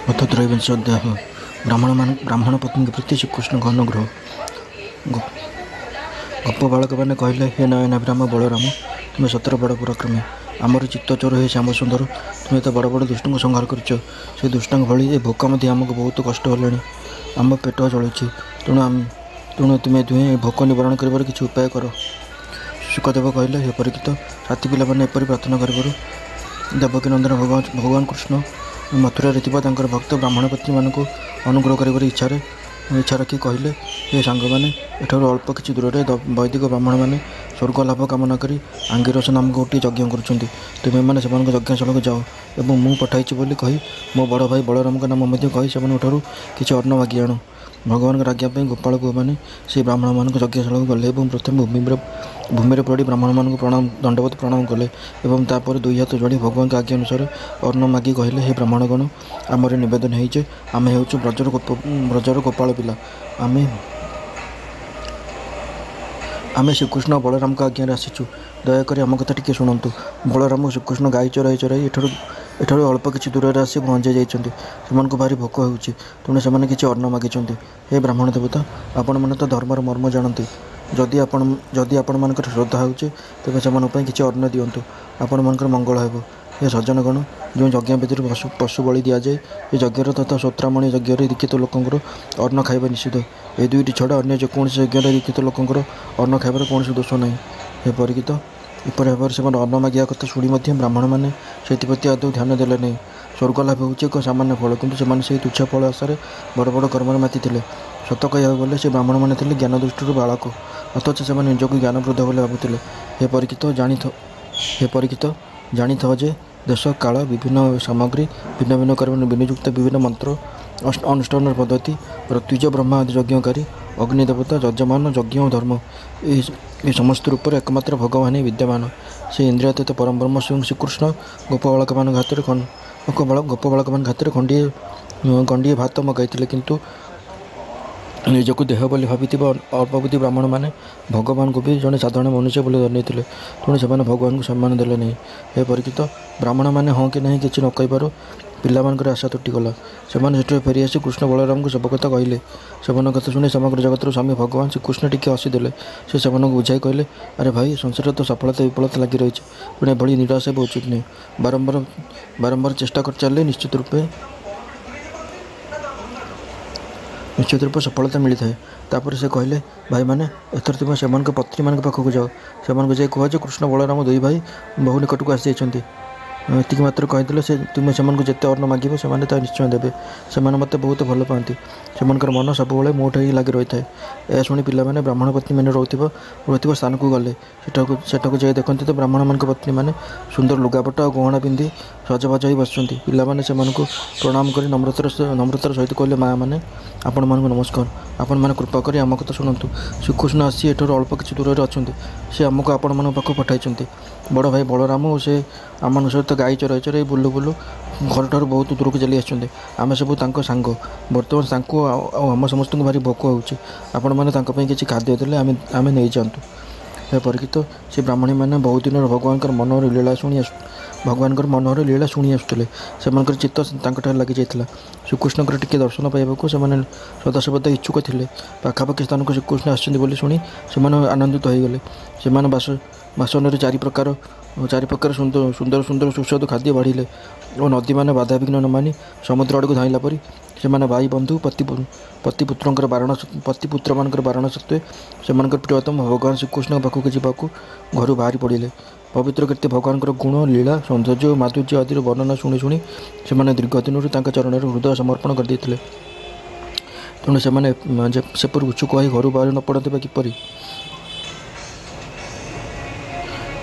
अथ त्रयोविंश अध्याय ब्राह्मण पत्नी के प्रति श्रीकृष्ण अनुग्रह। गप बालक मैंने कहले, हे नयनाभिराम बलराम, तुम्हें सतर बड़ पराक्रमी, आमर चित्त चोर हे श्याम सुंदर, तुम्हें तो बड़ बड़ दुष्ट को संहार कर दुष्ट भली ए भोक मध्य आमको बहुत कष्ट हेले, आम पेट जलुची, तेणु तुम्हें दुहें भोक निवारण कर किसी उपाय कर। शुकदेव कहले, हे परीक्षित, साथी पिला मैंने एपरी प्रार्थना कर देवकी नंदन भगवान कृष्ण मथुरा भक्त ब्राह्मण पत्नी मानक अनुग्रह कर इच्छा रखी कहले, हे सांग मैंने एठार अल्प किसी दूर में वैदिक ब्राह्मण मैंने स्वर्ग लाभ कामना करी आंगिरस नाम गोटे यज्ञ कर तुम्हें मैंने यज्ञशाला को जाओ और मुझे पठाई बोली कही मो बड़ भाई बलराम नाम कही से किसी अन्न मागी आण। भगवान आज्ञा गोपाल को मैंने से ब्राह्मण मान यज्ञशाला को गले और प्रथम भूमि पड़ी ब्राह्मण मान प्रणाम दंडवत प्रणाम कले और तापर दुई हाथ जोड़ी भगवान के आज्ञा अनुसार अन्न मागी कहले, हे ब्राह्मणगण, आमर नवेदन है आम हूँ ब्रजर गोपाल पिला, आम श्रीकृष्ण बलराम का आज्ञा आसीचु, दयाकोरी आम कथा टिके शुणु। बलराम श्रीकृष्ण गाई चराई चराई एठार अल्प किसी दूर में आसी पहुँची जाइए, से भारी भोक हो तेणु से किसी अन्न मागी। हे ब्राह्मण देवता, आपण मैंने तो धर्मर मर्म जानती, जदि आपण मान श्रद्धा हो तेज से किसी अन्न दिंतु, आपण मान मंगल हो। हे सज्जनगण, जो यज्ञ विधि पशु बलि दि जाए ये यज्ञ तथा श्रोत्रामणि यज्ञ दीक्षित लोकंर अन्न खाଇବା निषिद्ध। ए दुईटी छड़ा अन्य जेकोसी यज्ञ दीक्षित लोकंर अन्न खाइबार कौन दोष नहीं। हे परीक्षित, एपरी भाव से अन्न मागिया कथा शुणी ब्राह्मण मैंने से आदौ ध्यान देले नहीं। स्वर्ग लाभ हो एक सामान्य फल, किंतु से तुच्छ फल आशार बड़ बड़ कर्म माति थे। सत कह गले से ब्राह्मण मैंने थे ज्ञान दृष्टि बालक, अथच से निजक ज्ञानवृद्ध बोली भावुले। हे परीक्षित जानी जे देश काल विभिन्न सामग्री भिन्न भिन्न कर्म विनियुक्त विभिन्न मंत्र अनुष्ठान पद्धति ऋतुज ब्रह्मा आदि यज्ञकारी अग्निदेवता यजमान यज्ञ और धर्म ये समस्त रूप एकमात्र भगवान ही विद्यमान। से इंद्रियातीत परम ब्रह्म स्वयं श्रीकृष्ण गोपबालक मान घातर खंडिए भात मगाई, किंतु निजक देह बोली भावी अल्पबुद्धि ब्राह्मण मैंने भगवान को भी जड़े साधारण मनुष्य बोली धरनी थे, तेणु से भगवान को सम्मान देले नहीं। हे परीक्षित, ब्राह्मण मैंने हाँ कि नहीं कि न कहीपर पिलामान आशा तुटिगला। से फेरी आसी कृष्ण बलराम को सब कथा कहले। से कथा शुणी समग्र जगत स्वामी भगवान श्रीकृष्ण टी हसीदे। से बुझाई कहले, अरे भाई, संसार तो सफलता विफलता लगी रही है, तेणु एभली निराश हो उचित नहीं। बारंबार चेष्टा कर चलने निश्चित रूप सफलता मिलता है। तापर से कहले, भाई मैंने एथर तुम से पत्नी मान पाखक जाओ, से जाए कह कृष्ण बलराम दुई भाई बहु निकट को आसी जाइए। एति मात्र कहीदे से तुम्हें से जिते अन्न मागे से निश्चय देवे। से मत बहुत भल पाती, से मन सब मोट ही लगी रही है। यह शुणी पाने ब्राह्मण पत्नी मैंने रोकता स्थान को गले। सेठाक जाए देखते तो ब्राह्मण मान पत्नी मैंने सुंदर लुगापट और गहना पिंधि सजबाज हो बस पाने से प्रणाम कर नम्रतार सहित कहले, माँ मैंने आपण मानक नमस्कार, आपण मैंने कृपा कर आम कथा शुणु। श्रीकृष्ण आसी एठार अल्प किसी दूर में अच्छा से आमको आपण मान पाक पठाई। बड़ भाई बलराम और से आम सहित गाई चराई चराई बुलू बुलू घर ठार बहुत दूर को चली आसुँच। आम सब सांग बर्तमान आम समस्त भारी भोक हो किसी खाद्य देते आम नहीं जातु। हे परीक्षित, से ब्राह्मणी मैंने बहुत दिन भगवान मनोहर लीला शुणी आसुले। से चित्त लगी जाता। श्रीकृष्ण टी दर्शन पाइबा से सदासदा इच्छुक थे। पाखापाखि स्थान को श्रीकृष्ण आसुँच शुणी से आनंदित हो गले। से बासन चारि प्रकार सुंदर सुस्वादु खाद्य बाढ़िले और नदी मैंने बाधाविघ्न न मानी समुद्र आड़ को धाइला परी से भाई बंधु पतिपुत्र मान बारण सत्वे से प्रियतम भगवान श्रीकृष्ण पाखक जावाक घर बाहरी पड़े। पवित्र कीर्ति भगवान गुण लीला सौंदर्य और माधुर्य आदि वर्णना शुणी से दीर्घ दिन चरण हृदय समर्पण कर देते। तेणु सेपरी उत्सुक हो घर बाहर न पड़ते किपरि।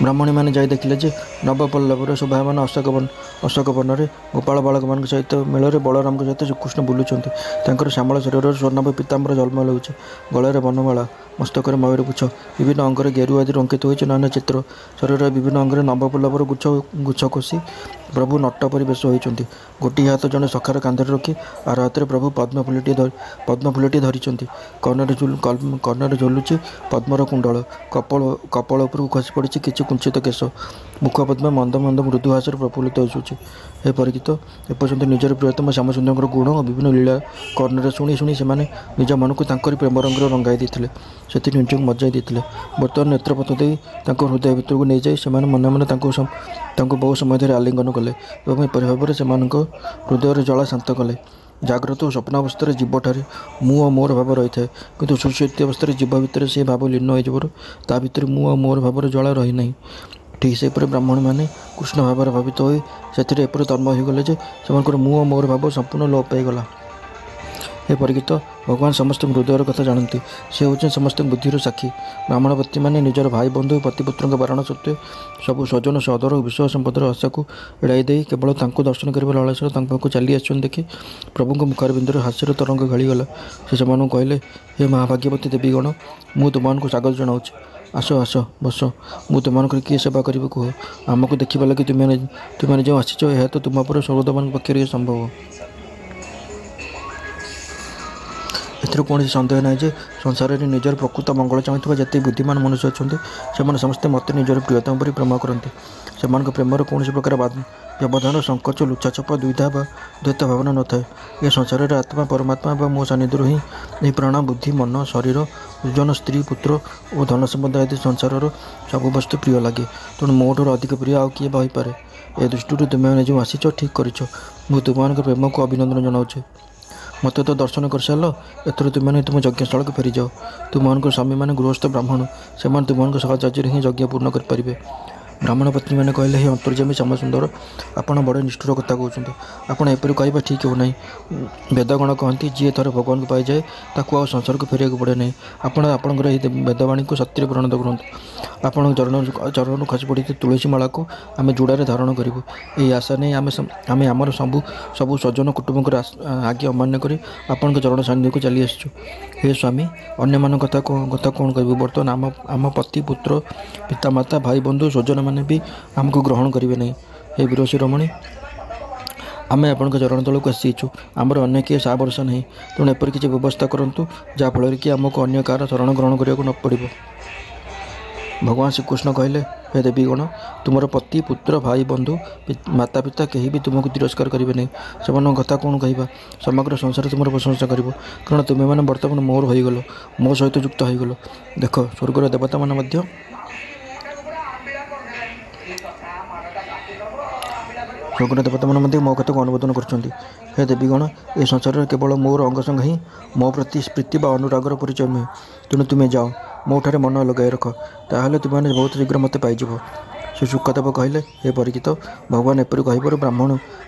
ब्राह्मणी मैंने जाई देखिले जे नवपल्लवर शोभायमान अशोक वन में गोपाल बालक मान सहित मेल बलराम सहित श्रीकृष्ण बुलूँ। श्यामल शरीर स्वर्णाभ पीताम्बर जलमल हो गलार वनमाला मस्तक मयूरपुछ विभिन्न अंगर गेरु आदि अंकित हो नाना चित्र शरीर विभिन्न अंगरे नवपल्लवर गुच्छ कोसी प्रभु नट परिवेश होती। गोटे हाथ जड़े सखार कांधर रखी आर हाथ में प्रभु पद्मफुलटी धरी कर्णर झुलुची पद्मर कुंडल कपाल उपर खसी पड़ी किसी कुंचित केश ମୁଖପଦ୍ମ ମନ୍ଦ ମନ୍ଦ ମୃଦୁ ହାସରେ ପ୍ରଫୁଲ୍ଲିତ ହେଉଛୁ। ହେ ପରୀକ୍ଷିତ, ଏପର୍ଯ୍ୟନ୍ତ ନିଜର ପ୍ରିୟତମ ଶ୍ୟାମସୁନ୍ଦରଙ୍କର ଗୁଣ ଓ ବିଭିନ୍ନ ଲୀଳା କର୍ଣ୍ଣରେ ଶୁଣି ଶୁଣି ସେମାନେ ନିଜ ମନକୁ ତାଙ୍କରି ପ୍ରେମ ରଙ୍ଗରେ ରଙ୍ଗାଇ ଦେଇଥିଲେ, ସେଥିରେ ନିଜକୁ ମଜାଇ ଦେଇଥିଲେ। ବର୍ତ୍ତମାନ ନେତ୍ରପଥ ଦେଇ ତାଙ୍କ ହୃଦୟ ଭିତରକୁ ନେଇଯାଇ ସେମାନେ ମନେ ମନେ ତାଙ୍କୁ ବହୁ ସମୟ ଧରି ଆଲିଙ୍ଗନ କଲେ ଏବଂ ଏପରି ଭାବରେ ସେମାନଙ୍କ ହୃଦୟର ଜ୍ୱାଳା ଶାନ୍ତ କଲେ। ଜାଗ୍ରତ ଓ ସ୍ୱପ୍ନାବସ୍ଥାରେ ଜୀବଠାରେ ମୁଁ ଓ ମୋର ଭାବ ରହିଥାଏ, କିନ୍ତୁ ସୁଷୁପ୍ତି ଅବସ୍ଥାରେ ଜୀବ ଭିତରେ ସେ ଭାବ ଲୀନ ହୋଇଯିବାରୁ ତା ଭିତରେ ମୁଁ ଓ ମୋର ଭାବର ଜ୍ୱାଳା ରହିନାହିଁ। ଠିକ୍ ସେହିପରି ବ୍ରାହ୍ମଣମାନେ କୃଷ୍ଣ ଭାବରେ ଭାବିତ ହୋଇ ସେଥିରେ ଏପରି ତନ୍ମୟ ହୋଇଗଲେ ଯେ ସେମାନଙ୍କର ମୁଁ ଓ ମୋର ଭାବ ସମ୍ପୂର୍ଣ୍ଣ ଲୋପ ପାଇଗଲା। ହେ ପରୀକ୍ଷିତ, ଭଗବାନ ସମସ୍ତଙ୍କ ହୃଦୟର କଥା ଜାଣନ୍ତି। ସେ ହେଉଛନ୍ତି ସମସ୍ତଙ୍କ ବୁଦ୍ଧିର ସାକ୍ଷୀ। ବ୍ରାହ୍ମଣପତିମାନେ ନିଜର ଭାଇ ବନ୍ଧୁ ପତିପୁତ୍ରଙ୍କ ବାରଣ ସତ୍ତ୍ୱେ ସବୁ ସ୍ୱଜନ ସହୋଦର ଓ ବିଷୟ ସମ୍ପଦର ଆଶାକୁ ଏଡ଼ାଇ ଦେଇ କେବଳ ତାଙ୍କୁ ଦର୍ଶନ କରିବାର ଲାଳସାରେ ତାଙ୍କ ପାଖକୁ ଚାଲି ଆସିଛନ୍ତି ଦେଖି ପ୍ରଭୁଙ୍କ ମୁଖାରବିନ୍ଦରେ ହାସ୍ୟର ତରଙ୍ଗ ଖେଳିଗଲା। ସେ ସେମାନଙ୍କୁ କହିଲେ, ହେ ମହାଭାଗ୍ୟବତୀ ଦେବୀଗଣ, ମୁଁ ତୁମମାନଙ୍କୁ ସ୍ୱାଗତ ଜଣାଉଛି। ଆସ ଆସ, ବସ। ମୁଁ ତୁମମାନଙ୍କର କିଏ ସେବା କରିବି କୁହ? ଆମକୁ ଦେଖିବା ଲାଗି ତୁମେମାନେ ଯେଉଁ ଆସିଛ, ଏହା ତ ତୁମ ପରି ସ୍ୱର୍ଗଦମାନଙ୍କ ପକ୍ଷରେ ସମ୍ଭବ। ଏଥିରେ କୌଣସି ସନ୍ଦେହ ନାହିଁ ଯେ ସଂସାରରେ ନିଜର ପ୍ରକୃତ ମଙ୍ଗଳ ଚାହୁଁଥିବା ଯେତେ ବୁଦ୍ଧିମାନ ମନୁଷ୍ୟ ଅଛନ୍ତି, ସେମାନେ ସମସ୍ତେ ମୋତେ ନିଜର ପ୍ରିୟତମ ପରି ପ୍ରେମ କରନ୍ତି। ସେମାନଙ୍କ ପ୍ରେମର କୌଣସି ପ୍ରକାର ବ୍ୟବଧାନ, ସଙ୍କୋଚ, ଲୁଚାଛପା, ଦ୍ୱିଧା ବା ଦ୍ୱୈତ ଭାବନା ନଥାଏ। ଏ ସଂସାରରେ ଆତ୍ମା, ପରମାତ୍ମା ବା ମୋ ସାନ୍ନିଧ୍ୟରୁ ହିଁ ଏହି ପ୍ରାଣ, ବୁଦ୍ଧି, ମନ, ଶରୀର, ସୃଜନ, ସ୍ତ୍ରୀ, ପୁତ୍ର ଓ ଧନ ସମ୍ପଦ ଆଦି ସଂସାରର ସବୁ ବସ୍ତୁ ପ୍ରିୟ ଲାଗେ। ତେଣୁ ମୋଠାରୁ ଅଧିକ ପ୍ରିୟ ଆଉ କିଏ ବା ହୋଇପାରେ? ଏ ଦୃଷ୍ଟିରୁ ତୁମେମାନେ ଯେଉଁ ଆସିଛ, ଠିକ୍ କରିଛ। ମୁଁ ତୁମମାନଙ୍କ ପ୍ରେମକୁ ଅଭିନନ୍ଦନ ଜଣାଉଛି। ମୋତେ ତ ଦର୍ଶନ କରିସାରିଲ, ଏଥର ତୁମେମାନେ ତୁମ ଯଜ୍ଞଶାଳାକୁ ଫେରିଯାଅ। ତୁମମାନଙ୍କର ସ୍ୱାମୀମାନେ ଗୃହସ୍ଥ ବ୍ରାହ୍ମଣ, ସେମାନେ ତୁମମାନଙ୍କ ସହଚାର୍ଯ୍ୟରେ ହିଁ ଯଜ୍ଞ ପୂର୍ଣ୍ଣ କରିପାରିବେ। ବ୍ରାହ୍ମଣ ପତ୍ନୀମାନେ କହିଲେ, ହେ ଅନ୍ତର୍ଯ୍ୟାମୀ ଶ୍ୟାମସୁନ୍ଦର, ଆପଣ ବଡ଼ ନିଷ୍ଠୁର କଥା କହୁଛନ୍ତି। ଆପଣ ଏପରି କହିବା ଠିକ୍ ହେଉନାହିଁ। ବେଦଗଣ କହନ୍ତି, ଯିଏ ଥରେ ଭଗବାନଙ୍କୁ ପାଇଯାଏ ତାକୁ ଆଉ ସଂସାରକୁ ଫେରିବାକୁ ପଡ଼େ ନାହିଁ। ଆପଣ ଆପଣଙ୍କର ଏହି ବେଦବାଣୀକୁ ସତ୍ୟରେ ପରିଣତ କରନ୍ତୁ। ଆପଣଙ୍କ ଚରଣରୁ ଖସି ପଡ଼ିଥିବା ତୁଳସୀ ମାଳାକୁ ଆମେ ଯୋଡ଼ାରେ ଧାରଣ କରିବୁ। ଏହି ଆଶା ନେଇ ଆମେ ଆମର ସବୁ ସ୍ୱଜନ କୁଟୁମ୍ବଙ୍କର ଆଜ୍ଞା ଅମାନ୍ୟ କରି ଆପଣଙ୍କ ଚରଣ ସାନ୍ନିଧ୍ୟକୁ ଚାଲି ଆସିଛୁ। ହେ ସ୍ୱାମୀ, ଅନ୍ୟମାନଙ୍କ କଥା କ'ଣ କହିବୁ? ବର୍ତ୍ତମାନ ଆମ ପତି, ପୁତ୍ର, ପିତାମାତା, ଭାଇ ବନ୍ଧୁ, ସ୍ୱଜନମାନେ ବି ଆମକୁ ଗ୍ରହଣ କରିବେ ନାହିଁ। ହେ ବୀର ଶିରୋମଣି, ଆମେ ଆପଣଙ୍କ ଚରଣ ତଳକୁ ଆସିଛୁ। ଆମର ଅନ୍ୟ କିଏ ସା ଭରସା ନାହିଁ। ତେଣୁ ଏପରି କିଛି ବ୍ୟବସ୍ଥା କରନ୍ତୁ ଯାହାଫଳରେ କି ଆମକୁ ଅନ୍ୟ କାହାର ଶରଣ ଗ୍ରହଣ କରିବାକୁ ନ ପଡ଼ିବ। ଭଗବାନ ଶ୍ରୀକୃଷ୍ଣ କହିଲେ, ହେ ଦେବୀଗଣ, ତୁମର ପତି, ପୁତ୍ର, ଭାଇ, ବନ୍ଧୁ, ମାତା ପିତା କେହି ବି ତୁମକୁ ତିରସ୍କାର କରିବେ ନାହିଁ। ସେମାନଙ୍କ କଥା କ'ଣ କହିବା? ସମଗ୍ର ସଂସାର ତୁମର ପ୍ରଶଂସା କରିବ, କାରଣ ତୁମେମାନେ ବର୍ତ୍ତମାନ ମୋର ହୋଇଗଲ, ମୋ ସହିତ ଯୁକ୍ତ ହୋଇଗଲ। ଦେଖ, ସ୍ୱର୍ଗର ଦେବତାମାନେ ମଧ୍ୟ ମୋ କଥାକୁ ଅନୁମୋଦନ କରୁଛନ୍ତି। ହେ ଦେବୀଗଣ, ଏ ସଂସାରରେ କେବଳ ମୋର ଅଙ୍ଗସଙ୍ଗ ହିଁ ମୋ ପ୍ରତି ପ୍ରୀତି ବା ଅନୁରାଗର ପରିଚୟ ନୁହେଁ। ତେଣୁ ତୁମେ ଯାଅ, ମୋଠାରେ ମନ ଲଗାଇ ରଖ, ତାହେଲେ ତୁମେମାନେ ବହୁତ ଶୀଘ୍ର ମୋତେ ପାଇଯିବ। ସେ ଶୁକଦେବ କହିଲେ, ହେ ପରୀକ୍ଷିତ, ଭଗବାନ ଏପରି କହିବାରୁ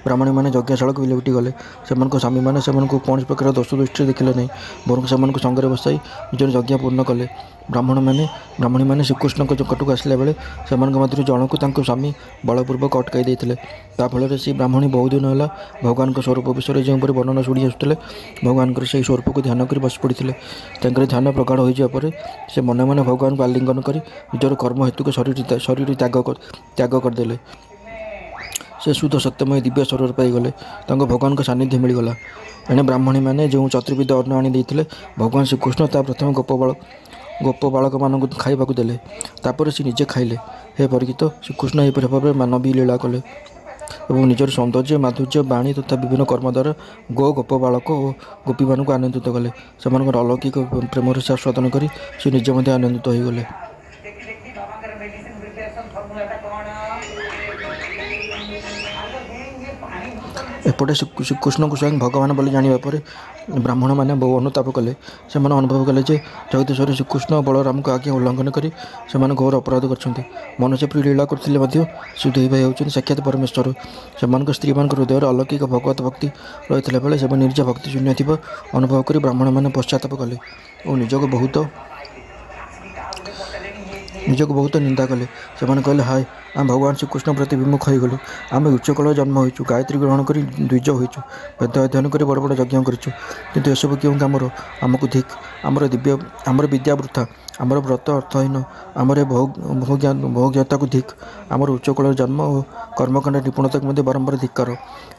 ବ୍ରାହ୍ମଣୀମାନେ ଯଜ୍ଞଶାଳାକୁ ଲେଉଟି ଗଲେ। ସେମାନଙ୍କ ସ୍ୱାମୀମାନେ ସେମାନଙ୍କୁ କୌଣସି ପ୍ରକାର ଦୋଷ ଦୃଷ୍ଟିରେ ଦେଖିଲେ ନାହିଁ, ବରଂ ସେମାନଙ୍କୁ ସଙ୍ଗରେ ବସାଇ ନିଜର ଯଜ୍ଞ ପୂର୍ଣ୍ଣ କଲେ। ବ୍ରାହ୍ମଣୀମାନେ ଶ୍ରୀକୃଷ୍ଣଙ୍କ ନିକଟକୁ ଆସିଲା ବେଳେ ସେମାନଙ୍କ ମଧ୍ୟରୁ ଜଣକୁ ତାଙ୍କ ସ୍ୱାମୀ ବଳପୂର୍ବକ ଅଟକାଇ ଦେଇଥିଲେ। ତା ଫଳରେ ସେହି ବ୍ରାହ୍ମଣୀ ବହୁଦିନ ହେଲା ଭଗବାନଙ୍କ ସ୍ୱରୂପ ବିଷୟରେ ଯେଉଁପରି ବର୍ଣ୍ଣନା ଶୁଣି ଆସୁଥିଲେ, ଭଗବାନଙ୍କର ସେହି ସ୍ୱରୂପକୁ ଧ୍ୟାନ କରି ବସି ପଡ଼ିଥିଲେ। ତାଙ୍କର ଧ୍ୟାନ ପ୍ରଗାଢ଼ ହୋଇଯିବା ପରେ ସେ ମନେ ମନେ ଭଗବାନଙ୍କୁ ଆଲିଙ୍ଗନ କରି ନିଜର କର୍ମ ହେତୁକୁ ଶରୀର ତ୍ୟାଗ କରିଦେଲେ। ସେ ଶୁଦ୍ଧ ସତ୍ୟମୟ ଦିବ୍ୟ ଶରୀର ପାଇଗଲେ, ତାଙ୍କୁ ଭଗବାନଙ୍କ ସାନ୍ନିଧ୍ୟ ମିଳିଗଲା। ଏଣେ ବ୍ରାହ୍ମଣୀମାନେ ଯେଉଁ ଚତୁର୍ବିଧ ଅନ୍ନ ଆଣି ଦେଇଥିଲେ, ଭଗବାନ ଶ୍ରୀକୃଷ୍ଣ ତାହା ପ୍ରଥମେ ଗୋପ ବାଳକମାନଙ୍କୁ ଖାଇବାକୁ ଦେଲେ, ତାପରେ ସେ ନିଜେ ଖାଇଲେ। ହେ ପରୀକ୍ଷିତ, ଶ୍ରୀକୃଷ୍ଣ ଏହିପରି ଭାବରେ ମାନବୀ ଲୀଳା କଲେ ଏବଂ ନିଜର ସୌନ୍ଦର୍ଯ୍ୟ, ମାଧୁର୍ଯ୍ୟ, ବାଣୀ ତଥା ବିଭିନ୍ନ କର୍ମ ଦ୍ୱାରା ଗୋପ ବାଳକ ଓ ଗୋପୀମାନଙ୍କୁ ଆନନ୍ଦିତ କଲେ। ସେମାନଙ୍କର ଅଲୌକିକ ପ୍ରେମରେ ସେ ଆସ୍ୱାଦନ କରି ସେ ନିଜେ ମଧ୍ୟ ଆନନ୍ଦିତ ହୋଇଗଲେ। ଏପଟେ ଶ୍ରୀକୃଷ୍ଣଙ୍କୁ ସ୍ୱୟଂ ଭଗବାନ ବୋଲି ଜାଣିବା ପରେ ବ୍ରାହ୍ମଣମାନେ ବହୁ ଅନୁତାପ କଲେ। ସେମାନେ ଅନୁଭବ କଲେ ଯେ ଜଗଦୀଶ୍ୱର ଶ୍ରୀକୃଷ୍ଣ ଓ ବଳରାମଙ୍କ ଆଜ୍ଞା ଉଲ୍ଲଂଘନ କରି ସେମାନେ ଘୋର ଅପରାଧ କରିଛନ୍ତି। ମନୁଷ୍ୟ ପରି ଲୀଳା କରୁଥିଲେ ମଧ୍ୟ ସେ ଦୁଇ ଭାଇ ହେଉଛନ୍ତି ସାକ୍ଷାତ ପରମେଶ୍ୱର। ସେମାନଙ୍କ ସ୍ତ୍ରୀମାନଙ୍କ ହୃଦୟରେ ଅଲୌକିକ ଭଗବତ ଭକ୍ତି ରହିଥିଲା ବେଳେ ସେମାନେ ନିଜ ଭକ୍ତି ଶୂନ୍ୟ ଥିବା ଅନୁଭବ କରି ବ୍ରାହ୍ମଣମାନେ ପଶ୍ଚାତାପ କଲେ ଓ ନିଜକୁ ବହୁତ ନିନ୍ଦା କଲେ। ସେମାନେ କହିଲେ, ହାୟ, ଆମେ ଭଗବାନ ଶ୍ରୀକୃଷ୍ଣ ପ୍ରତି ବିମୁଖ ହୋଇଗଲୁ। ଆମେ ଉଚ୍ଚକଳରେ ଜନ୍ମ ହୋଇଛୁ, ଗାୟତ୍ରୀ ଗ୍ରହଣ କରି ଦ୍ୱିଜ ହୋଇଛୁ, ବେଦ ଅଧ୍ୟୟନ କରି ବଡ଼ ବଡ଼ ଯଜ୍ଞ କରିଛୁ, କିନ୍ତୁ ଏସବୁ କେଉଁ କାମର? ଆମକୁ ଧିକ୍। ଆମର ବିଦ୍ୟା ବୃଥା, ଆମର ବ୍ରତ ଅର୍ଥହୀନ, ଆମର ଭୋଗ୍ୟତାକୁ ଧିକ୍। ଆମର ଉଚ୍ଚକଳରେ ଜନ୍ମ ଓ କର୍ମକାଣ୍ଡ ନିପୁଣତାକୁ ମଧ୍ୟ ବାରମ୍ବାର ଧିକ୍କାର।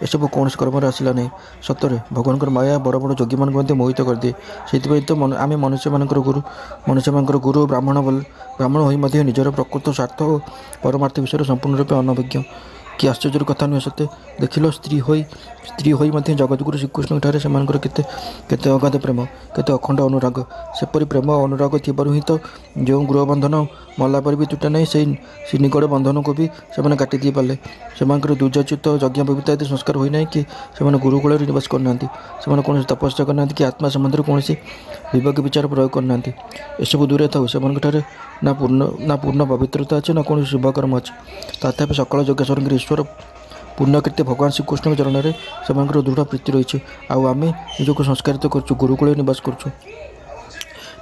ଏସବୁ କୌଣସି କର୍ମରେ ଆସିଲା ନାହିଁ। ସତରେ ଭଗବାନଙ୍କର ମାୟା ବଡ଼ ବଡ଼ ଯୋଗୀମାନଙ୍କୁ ମଧ୍ୟ ମୋହିତ କରିଦିଏ। ସେଥିପାଇଁ ତ ଆମେ ମନୁଷ୍ୟମାନଙ୍କର ଗୁରୁ ବ୍ରାହ୍ମଣ ହୋଇ ମଧ୍ୟ ନିଜର ପ୍ରକୃତ ସ୍ୱାର୍ଥ ଓ ପରମାର୍ଥ ବିଷୟରେ ସମ୍ପୂର୍ଣ୍ଣ ରୂପେ ଅନଭିଜ୍ଞ। କି ଆଶ୍ଚର୍ଯ୍ୟର କଥା ନୁହେଁ ସତେ? ଦେଖିଲ, ସ୍ତ୍ରୀ ହୋଇ ମଧ୍ୟ ଜଗତଗୁରୁ ଶ୍ରୀକୃଷ୍ଣଙ୍କଠାରେ ସେମାନଙ୍କର କେତେ ଅଗାଧ ପ୍ରେମ, କେତେ ଅଖଣ୍ଡ ଅନୁରାଗ। ସେପରି ପ୍ରେମ ଓ ଅନୁରାଗ ଥିବାରୁ ହିଁ ତ ଯେଉଁ ଗୃହବନ୍ଧନ ମଲା ପରେ ବି ତୁଟେ ନାହିଁ, ସେହି ନିକଟ ବନ୍ଧନକୁ ବି ସେମାନେ କାଟି ଦେଇପାରିଲେ। ସେମାନଙ୍କର ଦୁର୍ଯ୍ୟଚିତ ଯଜ୍ଞ ବବିତା ଆଦି ସଂସ୍କାର ହୋଇନାହିଁ କି ସେମାନେ ଗୁରୁକୁଳରେ ନିବାସ କରିନାହାନ୍ତି। ସେମାନେ କୌଣସି ତପସ୍ୟା କରିନାହାନ୍ତି କି ଆତ୍ମା ସମ୍ବନ୍ଧରେ କୌଣସି ବିବେକ ବିଚାର ପ୍ରୟୋଗ କରିନାହାନ୍ତି। ଏସବୁ ଦୂରେ ଥାଉ, ସେମାନଙ୍କଠାରେ ନା ପୂର୍ଣ୍ଣ ପବିତ୍ରତା ଅଛି, ନା କୌଣସି ଶୁଭକର୍ମ ଅଛି। ତଥାପି ସକଳ ଯୋଗେଶ୍ୱରଙ୍କର ଈଶ୍ୱର ପୁଣ୍ୟକୀର୍ତ୍ତି ଭଗବାନ ଶ୍ରୀକୃଷ୍ଣଙ୍କ ଚରଣରେ ସେମାନଙ୍କର ଦୃଢ଼ ପ୍ରୀତି ରହିଛି। ଆଉ ଆମେ ନିଜକୁ ସଂସ୍କାରିତ କରୁଛୁ, ଗୁରୁକୁଳରେ ନିବାସ କରୁଛୁ,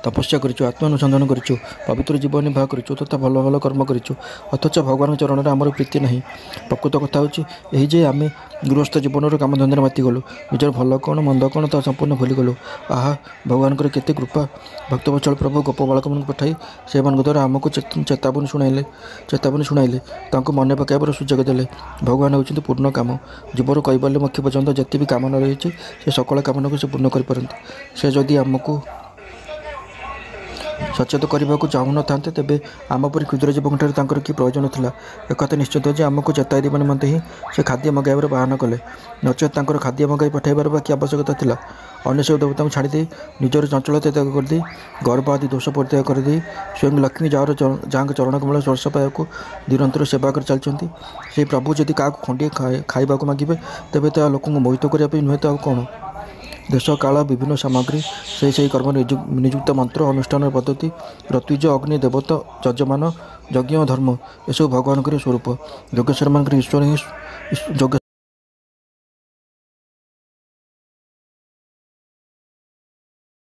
ତପସ୍ୟା କରିଛୁ, ଆତ୍ମାନୁସନ୍ଧାନ କରିଛୁ, ପବିତ୍ର ଜୀବନ ନିର୍ବାହ କରିଛୁ ତଥା ଭଲ ଭଲ କର୍ମ କରିଛୁ, ଅଥଚ ଭଗବାନଙ୍କ ଚରଣରେ ଆମର ପ୍ରୀତି ନାହିଁ। ପ୍ରକୃତ କଥା ହେଉଛି ଏହି ଯେ ଆମେ ଗୃହସ୍ଥ ଜୀବନର କାମଧନ୍ଦାରେ ମାତିଗଲୁ, ନିଜର ଭଲ କ'ଣ ମନ୍ଦ କ'ଣ ତାହା ସମ୍ପୂର୍ଣ୍ଣ ଭୁଲିଗଲୁ। ଆହା, ଭଗବାନଙ୍କର କେତେ କୃପା! ଭକ୍ତବତ୍ସଳ ପ୍ରଭୁ ଗୋପ ବାଳକମାନଙ୍କୁ ପଠାଇ ସେମାନଙ୍କ ଦ୍ୱାରା ଆମକୁ ଚେତାବନୀ ଶୁଣାଇଲେ, ତାଙ୍କୁ ମନେ ପକାଇବାର ସୁଯୋଗ ଦେଲେ। ଭଗବାନ ହେଉଛନ୍ତି ପୂର୍ଣ୍ଣ କାମ। ଜୀବର କୈବଲ୍ୟ ମୋକ୍ଷ ପର୍ଯ୍ୟନ୍ତ ଯେତେ ବି କାମନା ରହିଛି, ସେ ସକଳ କାମନାକୁ ସେ ପୂର୍ଣ୍ଣ କରିପାରନ୍ତି। ସେ ଯଦି ଆମକୁ ସଚେତ କରିବାକୁ ଚାହୁଁନଥାନ୍ତେ, ତେବେ ଆମ ପରି କ୍ଷୁଦ୍ର ଜୀବଙ୍କଠାରେ ତାଙ୍କର କି ପ୍ରୟୋଜନ ଥିଲା? ଏକଥା ନିଶ୍ଚିତ ଯେ ଆମକୁ ଚେତାଇ ଦେବା ନିମନ୍ତେ ହିଁ ସେ ଖାଦ୍ୟ ମଗାଇବାର ବାହାନା କଲେ, ନଚେତ୍ ତାଙ୍କର ଖାଦ୍ୟ ମଗାଇ ପଠାଇବାର ବା କି ଆବଶ୍ୟକତା ଥିଲା? ଅନ୍ୟ ସବୁ ଦେବତାଙ୍କୁ ଛାଡ଼ିଦେଇ, ନିଜର ଚଞ୍ଚଳତା ତ୍ୟାଗ କରିଦେଇ, ଗର୍ବ ଆଦି ଦୋଷ ପରିତ୍ୟାଗ କରିଦେଇ, ସ୍ୱୟଂ ଲକ୍ଷ୍ମୀ ଯାହାଙ୍କ ଚରଣକମଳ ସ୍ପର୍ଶ ପାଇବାକୁ ନିରନ୍ତର ସେବା କରି ଚାଲିଛନ୍ତି, ସେହି ପ୍ରଭୁ ଯଦି କାହାକୁ ଖଣ୍ଡିଏ ଖାଇବାକୁ ମାଗିବେ, ତେବେ ତାହା ଲୋକଙ୍କୁ ମୋହିତ କରିବା ପାଇଁ ନୁହେଁ ତ ଆଉ କ'ଣ? ଦେଶ କାଳ ବିଭିନ୍ନ ସାମଗ୍ରୀ, ସେହି କର୍ମ ନିଯୁକ୍ତ ମନ୍ତ୍ର ଅନୁଷ୍ଠାନର ପଦ୍ଧତି, ଋତୁଜ ଅଗ୍ନି ଦେବତା ଯଜମାନ ଯଜ୍ଞ ଧର୍ମ, ଏସବୁ ଭଗବାନଙ୍କର ସ୍ୱରୂପ। ଯୋଗେଶ୍ୱରମାନଙ୍କର ଈଶ୍ୱର ହିଁ